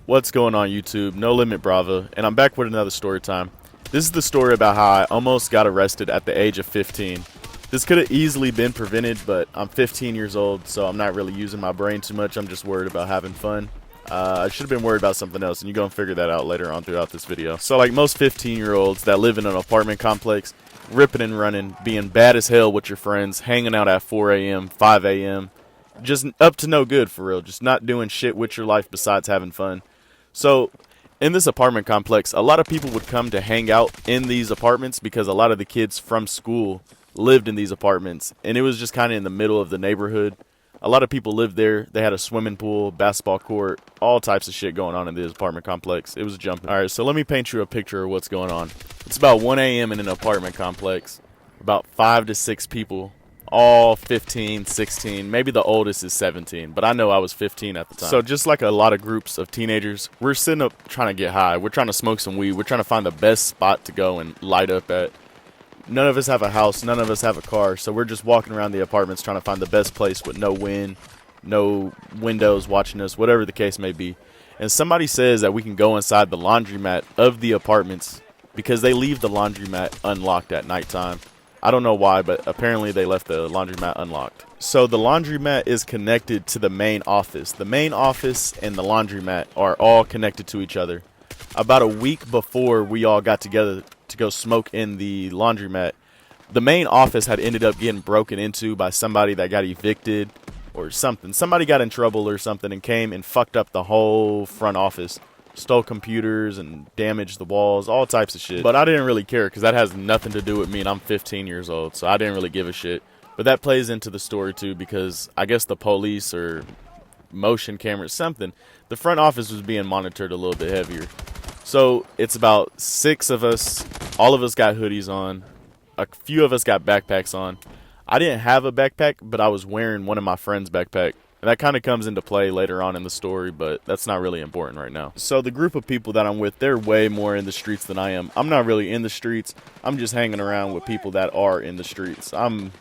What's going on YouTube? No Limit Bravo, and I'm back with another story time. This is the story about how I almost got arrested at the age of 15. This could have easily been prevented, but I'm 15 years old, so I'm not really using my brain too much. I'm just worried about having fun. I should have been worried about something else, and you're going to figure that out later on throughout this video. So like most 15-year-olds that live in an apartment complex, ripping and running, being bad as hell with your friends, hanging out at 4 a.m., 5 a.m., just up to no good for real, just not doing shit with your life besides having fun. So, in this apartment complex, a lot of people would come to hang out in these apartments because a lot of the kids from school lived in these apartments, and it was just kind of in the middle of the neighborhood. A lot of people lived there. They had a swimming pool, basketball court, all types of shit going on in this apartment complex. It was jumping. All right, so let me paint you a picture of what's going on. It's about 1 a.m. in an apartment complex. About 5 to 6 people, all 15, 16, maybe the oldest is 17, but I know I was 15 at the time. So just like a lot of groups of teenagers, we're sitting up trying to get high. We're trying to smoke some weed. We're trying to find the best spot to go and light up at. None of us have a house. None of us have a car. So we're just walking around the apartments trying to find the best place with no wind, no windows watching us, whatever the case may be. And somebody says that we can go inside the laundromat of the apartments because they leave the laundromat unlocked at nighttime. I don't know why, but apparently they left the laundromat unlocked. So the laundromat is connected to the main office. The main office and the laundromat are all connected to each other. About a week before we all got together to go smoke in the laundromat, the main office had ended up getting broken into by somebody that got evicted or something. Somebody got in trouble or something and came and fucked up the whole front office. Stole computers and damaged the walls, all types of shit. But I didn't really care because that has nothing to do with me, and I'm 15 years old, so I didn't really give a shit. But that plays into the story too, because I guess the police or motion cameras, something, the front office was being monitored a little bit heavier. So it's about 6 of us. All of us got hoodies on. A few of us got backpacks on. I didn't have a backpack, but I was wearing one of my friend's backpack. And that kind of comes into play later on in the story, but that's not really important right now. So the group of people that I'm with, they're way more in the streets than I am. I'm not really in the streets. I'm just hanging around with people that are in the streets. I'm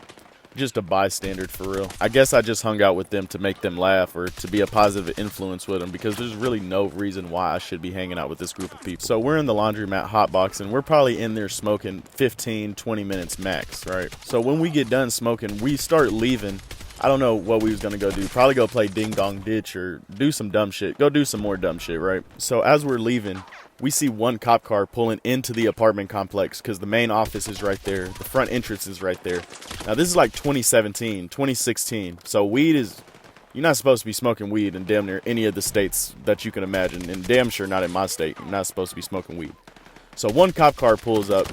just a bystander for real. I guess I just hung out with them to make them laugh or to be a positive influence with them because there's really no reason why I should be hanging out with this group of people. So we're in the laundromat hotboxing. We're probably in there smoking 15, 20 minutes max, right? So when we get done smoking, we start leaving. I don't know what we was going to go do. Probably go play Ding Dong Ditch or do some dumb shit. Go do some more dumb shit, right? So as we're leaving, we see one cop car pulling into the apartment complex because the main office is right there. The front entrance is right there. Now, this is like 2017, 2016. So weed is... You're not supposed to be smoking weed in damn near any of the states that you can imagine. And damn sure not in my state. You're not supposed to be smoking weed. So one cop car pulls up.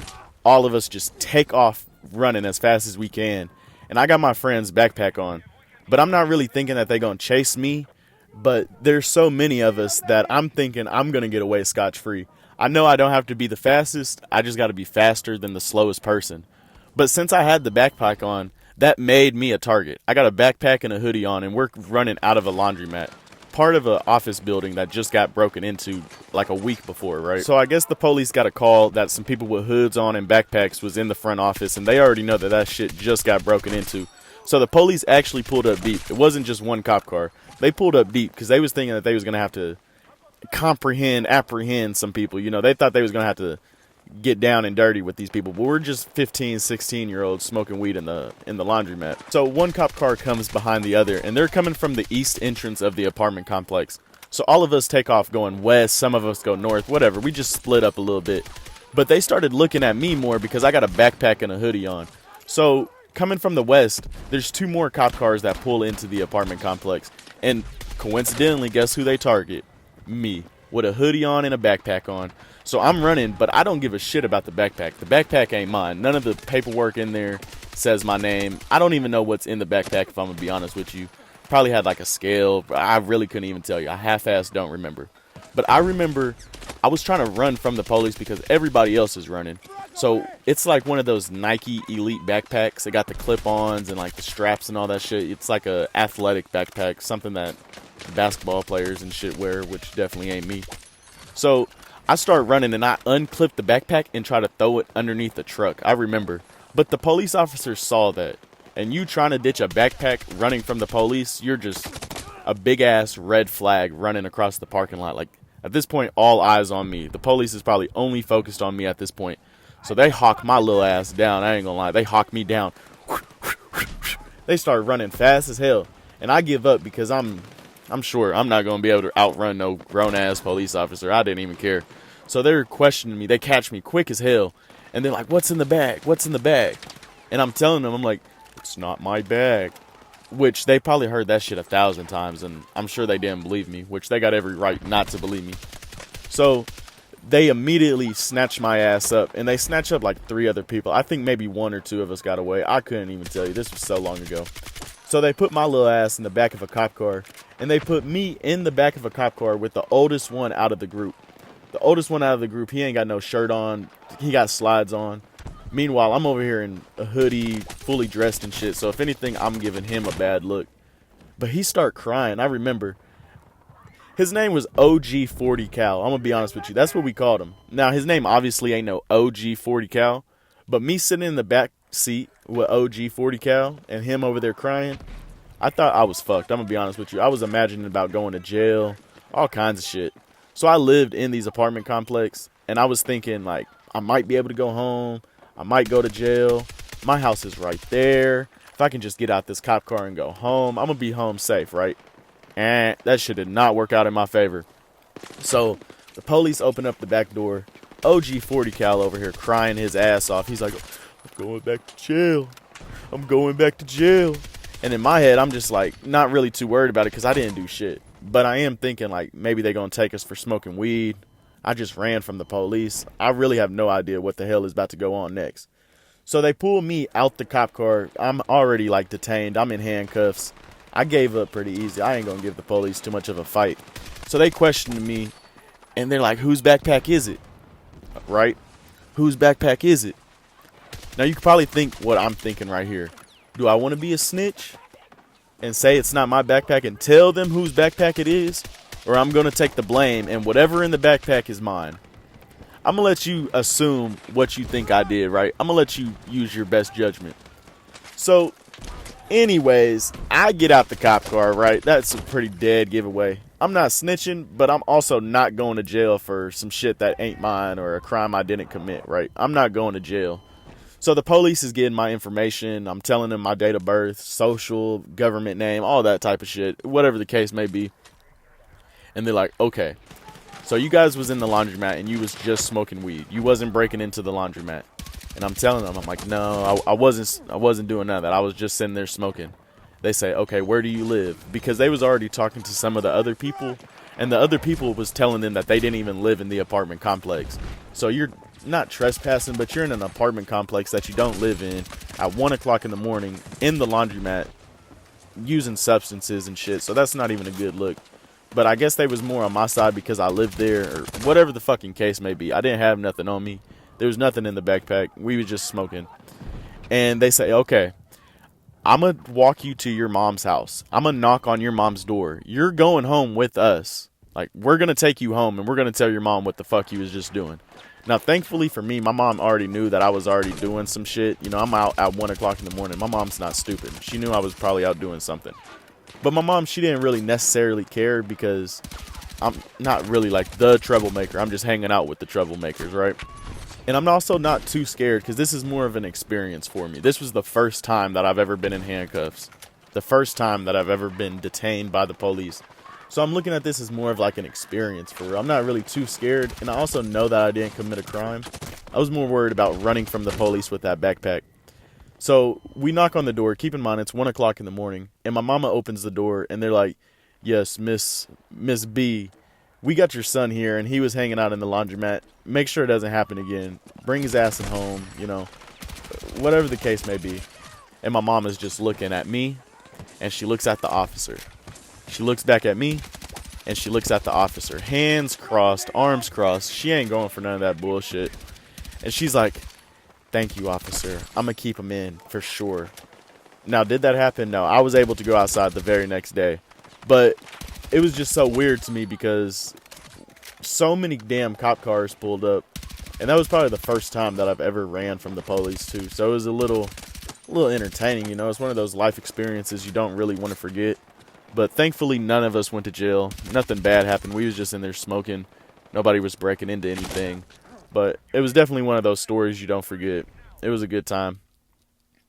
All of us just take off running as fast as we can. And I got my friend's backpack on, but I'm not really thinking that they're going to chase me. But there's so many of us that I'm thinking I'm going to get away scotch-free. I know I don't have to be the fastest. I just got to be faster than the slowest person. But since I had the backpack on, that made me a target. I got a backpack and a hoodie on, and we're running out of a laundromat. Part of an office building that just got broken into like a week before, right? So I guess the police got a call that some people with hoods on and backpacks was in the front office, and they already know that that shit just got broken into. So the police actually pulled up deep. It wasn't just one cop car. They pulled up deep because they was thinking that they was going to have to apprehend some people. You know, they thought they was going to have to get down and dirty with these people. But we're just 15, 16-year-olds smoking weed in the laundromat. So one cop car comes behind the other, and they're coming from the east entrance of the apartment complex. So all of us take off going west. Some of us go north, whatever. We just split up a little bit. But they started looking at me more because I got a backpack and a hoodie on. So coming from the west, there's 2 more cop cars that pull into the apartment complex. And coincidentally, guess who they target? Me, with a hoodie on and a backpack on. So I'm running, but I don't give a shit about the backpack. The backpack ain't mine. None of the paperwork in there says my name. I don't even know what's in the backpack, if I'm going to be honest with you. Probably had like a scale. I really couldn't even tell you. I half-assed don't remember. But I remember I was trying to run from the police because everybody else is running. So it's like one of those Nike Elite backpacks. They got the clip-ons and like the straps and all that shit. It's like a athletic backpack, something that basketball players and shit wear, which definitely ain't me. So I start running and I unclip the backpack and try to throw it underneath the truck. I remember. But the police officers saw that. And you trying to ditch a backpack running from the police, you're just a big ass red flag running across the parking lot. Like, At this point, all eyes on me. The police is probably only focused on me at this point. So they hawk my little ass down. I ain't gonna lie. They hawk me down. They start running fast as hell. And I give up because I'm sure I'm not gonna be able to outrun no grown ass police officer. I didn't even care. So they're questioning me. They catch me quick as hell. And they're like, "What's in the bag? What's in the bag?" And I'm telling them, I'm like, "It's not my bag." Which they probably heard that shit 1,000 times, and I'm sure they didn't believe me, which they got every right not to believe me. So they immediately snatch my ass up, and they snatch up like 3 other people. I think maybe 1 or 2 of us got away. I couldn't even tell you. This was so long ago. So they put my little ass in the back of a cop car, and they put me in the back of a cop car with the oldest one out of the group. The oldest one out of the group, he ain't got no shirt on. He got slides on. Meanwhile, I'm over here in a hoodie, fully dressed and shit. So if anything, I'm giving him a bad look. But he start crying. I remember. His name was OG 40 Cal. I'm going to be honest with you. That's what we called him. Now, his name obviously ain't no OG 40 Cal. But me sitting in the back seat with OG 40 Cal and him over there crying, I thought I was fucked. I'm going to be honest with you. I was imagining about going to jail, all kinds of shit. So I lived in these apartment complex, and I was thinking, like, I might be able to go home. I might go to jail. My house is right there. If I can just get out this cop car and go home, I'm going to be home safe, right? And that shit did not work out in my favor. So the police open up the back door. OG 40 Cal over here crying his ass off. He's like, "I'm going back to jail. I'm going back to jail." And in my head, I'm just like, not really too worried about it because I didn't do shit. But I am thinking like maybe they're going to take us for smoking weed. I just ran from the police. I really have no idea what the hell is about to go on next. So they pull me out the cop car. I'm already like detained. I'm in handcuffs. I gave up pretty easy. I ain't going to give the police too much of a fight. So they questioned me and they're like, "Whose backpack is it?" Right? Whose backpack is it? Now you could probably think what I'm thinking right here. Do I want to be a snitch and say it's not my backpack and tell them whose backpack it is? Or I'm going to take the blame and whatever in the backpack is mine. I'm going to let you assume what you think I did, right? I'm going to let you use your best judgment. So, anyways, I get out the cop car, right? That's a pretty dead giveaway. I'm not snitching, but I'm also not going to jail for some shit that ain't mine or a crime I didn't commit, right? I'm not going to jail. So the police is getting my information. I'm telling them my date of birth, social, government name, all that type of shit, whatever the case may be. And they're like, "Okay, so you guys was in the laundromat and you was just smoking weed. You wasn't breaking into the laundromat." And I'm telling them, I'm like, "No, I wasn't doing none of that. I was just sitting there smoking." They say, "Okay, where do you live?" Because they was already talking to some of the other people, and the other people was telling them that they didn't even live in the apartment complex. So you're not trespassing, but you're in an apartment complex that you don't live in at 1 o'clock in the morning in the laundromat using substances and shit. So that's not even a good look. But I guess they was more on my side because I lived there or whatever the fucking case may be. I didn't have nothing on me. There was nothing in the backpack. We was just smoking. And they say, "Okay, I'm going to walk you to your mom's house. I'm going to knock on your mom's door. You're going home with us. Like, we're going to take you home and we're going to tell your mom what the fuck you was just doing." Now, thankfully for me, my mom already knew that I was already doing some shit. You know, I'm out at 1 o'clock in the morning. My mom's not stupid. She knew I was probably out doing something. But my mom, she didn't really necessarily care because I'm not really like the troublemaker. I'm just hanging out with the troublemakers, right? And I'm also not too scared because this is more of an experience for me. This was the first time that I've ever been in handcuffs. The first time that I've ever been detained by the police. So I'm looking at this as more of like an experience for real. I'm not really too scared. And I also know that I didn't commit a crime. I was more worried about running from the police with that backpack. So we knock on the door. Keep in mind, it's 1 o'clock in the morning. And my mama opens the door and they're like, "Yes, Miss B, we got your son here and he was hanging out in the laundromat. Make sure it doesn't happen again. Bring his ass home, you know, whatever the case may be." And my mom is just looking at me and she looks at the officer. She looks back at me and she looks at the officer. Hands crossed, arms crossed. She ain't going for none of that bullshit. And she's like, "Thank you, officer. I'm going to keep him in for sure." Now, did that happen? No. I was able to go outside the very next day. But it was just so weird to me because so many damn cop cars pulled up. And that was probably the first time that I've ever ran from the police, too. So it was a little entertaining, you know. It's one of those life experiences you don't really want to forget. But thankfully, none of us went to jail. Nothing bad happened. We was just in there smoking. Nobody was breaking into anything. But it was definitely one of those stories you don't forget. It was a good time.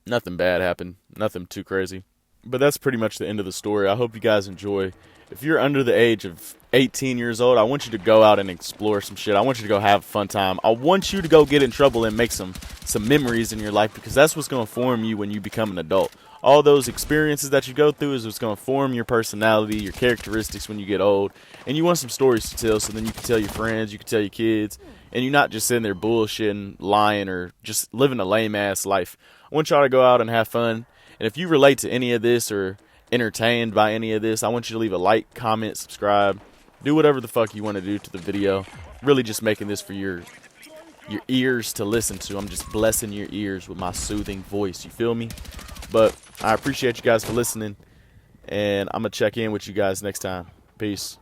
Nothing bad happened. Nothing too crazy. But that's pretty much the end of the story. I hope you guys enjoy. If you're under the age of 18 years old, I want you to go out and explore some shit. I want you to go have a fun time. I want you to go get in trouble and make some memories in your life, because that's what's going to form you when you become an adult. All those experiences that you go through is what's going to form your personality, your characteristics when you get old. And you want some stories to tell, so then you can tell your friends, you can tell your kids, and you're not just sitting there bullshitting, lying, or just living a lame-ass life. I want y'all to go out and have fun. And if you relate to any of this or entertained by any of this, I want you to leave a like, comment, subscribe, do whatever the fuck you want to do to the video. Really just making this for your ears to listen to. I'm just blessing your ears with my soothing voice, you feel me? But I appreciate you guys for listening, and I'm gonna check in with you guys next time. Peace.